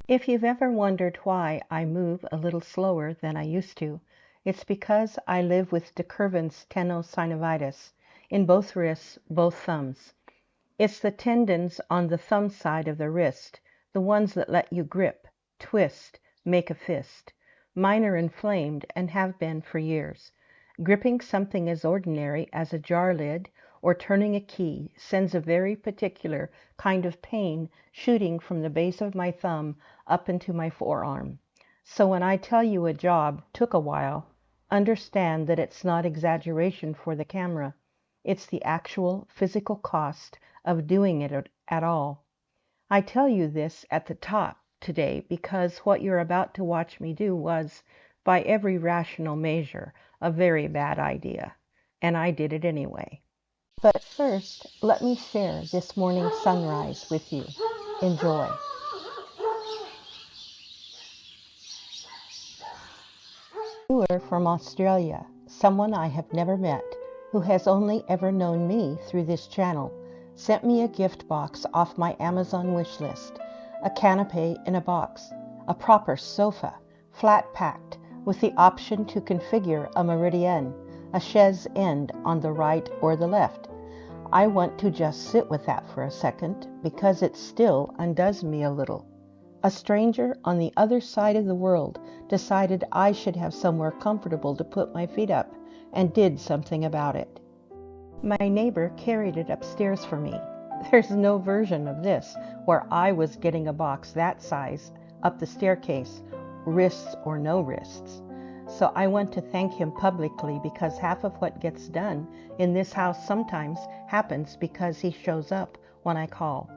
If you've ever wondered why I move a little slower than I used to, it's because I live with de Quervain's tenosynovitis in both wrists, both thumbs. It's the tendons on the thumb side of the wrist, the ones that let you grip, twist, make a fist. Mine are inflamed and have been for years. Gripping something as ordinary as a jar lid or turning a key sends a very particular kind of pain shooting from the base of my thumb up into my forearm. So when I tell you a job took a while, understand that it's not exaggeration for the camera. It's the actual physical cost of doing it at all. I tell you this at the top today because what you're about to watch me do was, by every rational measure, a very bad idea, and I did it anyway. But first, let me share this morning's sunrise with you. Enjoy. A viewer from Australia, someone I have never met, who has only ever known me through this channel, sent me a gift box off my Amazon wish list, a canapé in a box, a proper sofa, flat packed, with the option to configure a meridian, a chaise end on the right or the left. I want to just sit with that for a second because it still undoes me a little. A stranger on the other side of the world decided I should have somewhere comfortable to put my feet up and did something about it. My neighbor carried it upstairs for me. There's no version of this where I was getting a box that size up the staircase, wrists or no wrists. So I want to thank him publicly because half of what gets done in this house sometimes happens because he shows up when I call.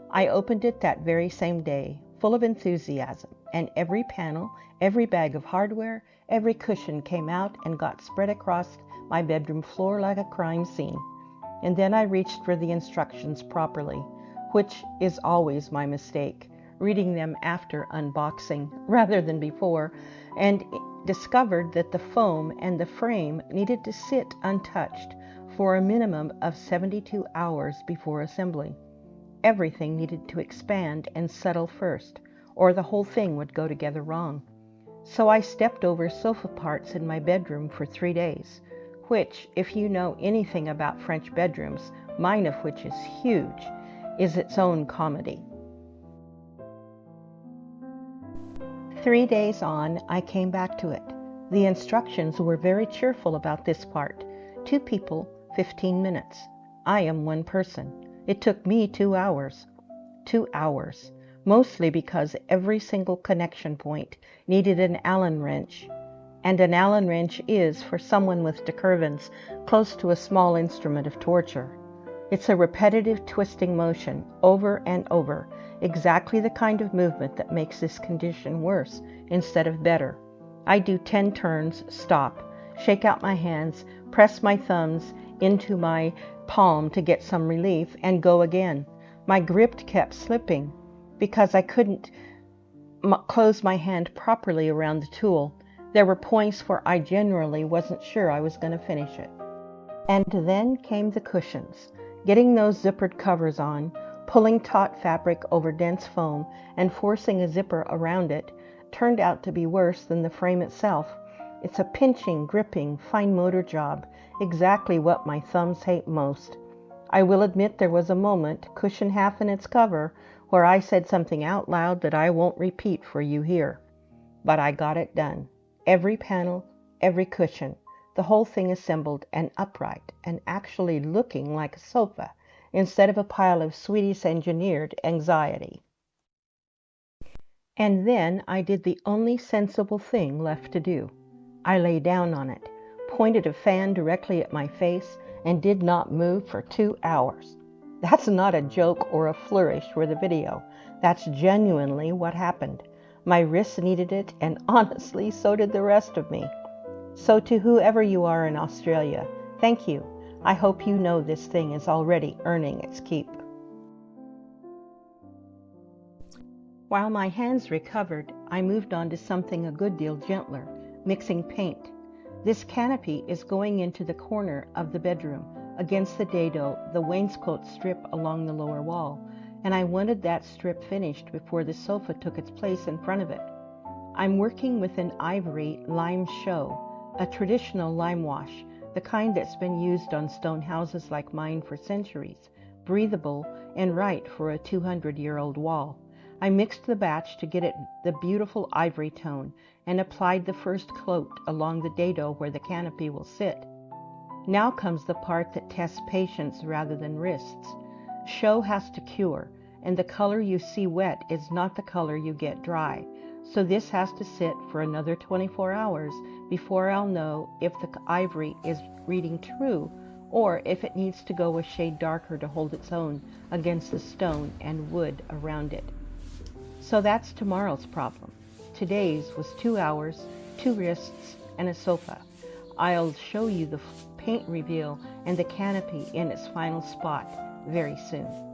I opened it that very same day, full of enthusiasm, and every panel, every bag of hardware, every cushion came out and got spread across my bedroom floor like a crime scene. And then I reached for the instructions properly, which is always my mistake, reading them after unboxing rather than before, and discovered that the foam and the frame needed to sit untouched for a minimum of 72 hours before assembly. Everything needed to expand and settle first, or the whole thing would go together wrong. So I stepped over sofa parts in my bedroom for 3 days, which, if you know anything about French bedrooms, mine of which is huge, is its own comedy. 3 days on, I came back to it. The instructions were very cheerful about this part. 2 people, 15 minutes. I am 1 person. It took me 2 hours. 2 hours. Mostly because every single connection point needed an Allen wrench. And an Allen wrench is, for someone with de Quervain's, close to a small instrument of torture. It's a repetitive twisting motion, over and over, exactly the kind of movement that makes this condition worse instead of better. I do 10 turns, stop, shake out my hands, press my thumbs into my palm to get some relief, and go again. My grip kept slipping because I couldn't close my hand properly around the tool. There were points where I generally wasn't sure I was going to finish it. And then came the cushions. Getting those zippered covers on, pulling taut fabric over dense foam, and forcing a zipper around it turned out to be worse than the frame itself. It's a pinching, gripping, fine motor job, exactly what my thumbs hate most. I will admit there was a moment, cushion half in its cover, where I said something out loud that I won't repeat for you here. But I got it done. Every panel, every cushion, the whole thing assembled and upright and actually looking like a sofa instead of a pile of Swedish engineered anxiety. And then I did the only sensible thing left to do. I lay down on it, pointed a fan directly at my face, and did not move for 2 hours. That's not a joke or a flourish for the video. That's genuinely what happened. My wrists needed it, and honestly, so did the rest of me. So to whoever you are in Australia, thank you. I hope you know this thing is already earning its keep. While my hands recovered, I moved on to something a good deal gentler, mixing paint. This canopy is going into the corner of the bedroom, against the dado, the wainscot strip along the lower wall, and I wanted that strip finished before the sofa took its place in front of it. I'm working with an ivory lime chaux, a traditional limewash, the kind that's been used on stone houses like mine for centuries, breathable and right for a 200-year-old wall. I mixed the batch to get it the beautiful ivory tone and applied the first coat along the dado where the canopy will sit. Now comes the part that tests patience rather than wrists. Chaux has to cure, and the color you see wet is not the color you get dry. So this has to sit for another 24 hours before I'll know if the ivory is reading true or if it needs to go a shade darker to hold its own against the stone and wood around it. So that's tomorrow's problem. Today's was 2 hours, 2 wrists, and a sofa. I'll show you the paint reveal and the canopy in its final spot very soon.